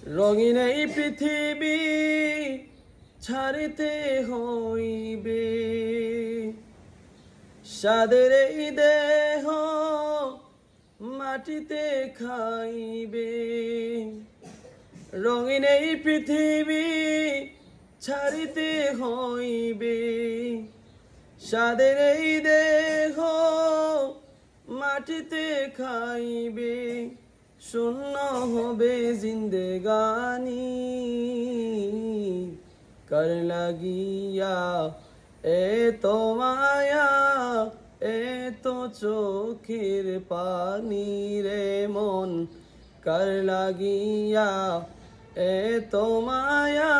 রঙিন এই পৃথিবী ছাড়িতে হইবে, সাদের এই দেহ মাটিতে খাইবে। রঙিন এই পৃথিবী ছাড়িতে হইবে, সাদের এই দেহ মাটিতে খাইবে। শূন্য হবে জিন্দেগানি, কার লাগিয়া এত মায়া, এত চোখের পানি রে মন, কার লাগিয়া এত মায়া,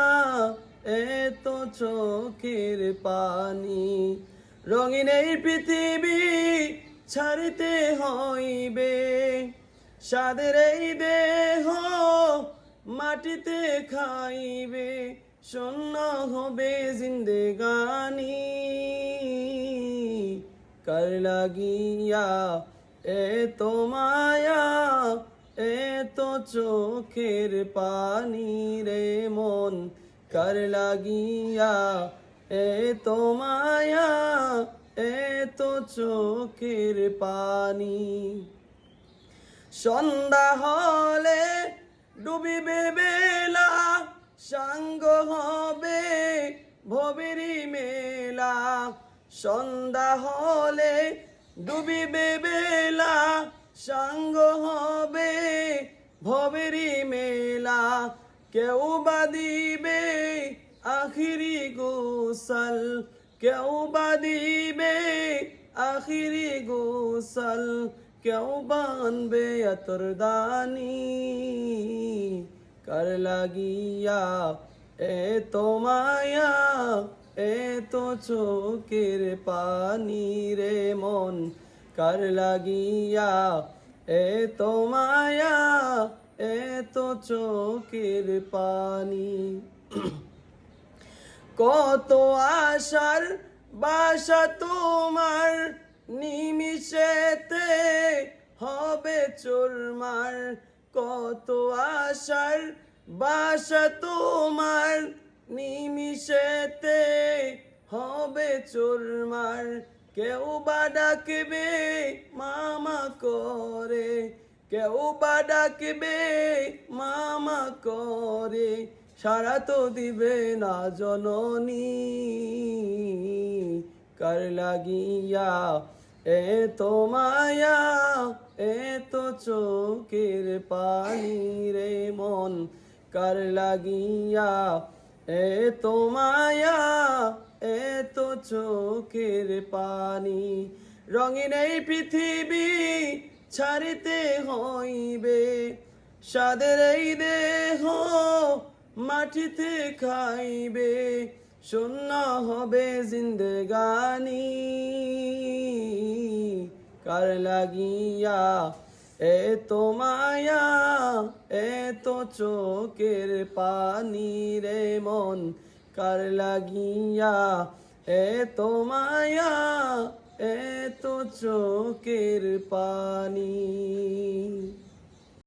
এত চোখের পানি। রঙিন এই পৃথিবী ছাড়িতে হইবে, সাদের এই দেহ মাটিতে খাইবে। শূন্য হবে জিন্দেগানি, কার লাগিয়া এত মায়া, এত চোখের পানি রে মন, কার লাগিয়া এত মায়া, এত চোখের পানি। সন্ধ্যা হলে ডুবিবে বেলা, সাঙ্গ হবে ভবেরি মেলা। সন্ধ্যা হলে ডুবিবে বেলা, সাঙ্গ হবে ভবেরি মেলা। কেউ বা দিবে আখিরি গোসল, কেউ বা দিবে আখিরি গোসল, কেউ বানবে আতরদানি, কার লাগিয়া এত মায়া, এত চোখের পানি রে মন, কার লাগিয়া এত মায়া, এত চোখের পানি। কত আশার বাসা তোমার, নিমিষেতে হবে চুরমার। কত আশার বাসা তোমার, নিমিষেতে হবে চুরমার। কেউ বা ডাকবে মামা করে, কেউ বা ডাকবে মামা করে, সাড়া তো দিবে না জননী, কার লাগিয়া এত মায়া, এত চোখের পানি রে মন, কার লাগিয়া এত মায়া, এত চোখের পানি। রঙিন এই পৃথিবী ছাড়িতে হইবে, সাদের এই দেহ মাটিতে খাইবে। শূন্য হবে জিন্দেগানি, কার লাগিয়া এত মায়া, এত চোখের পানি রে মন, কার লাগিয়া এত মায়া, এত চোখের পানি।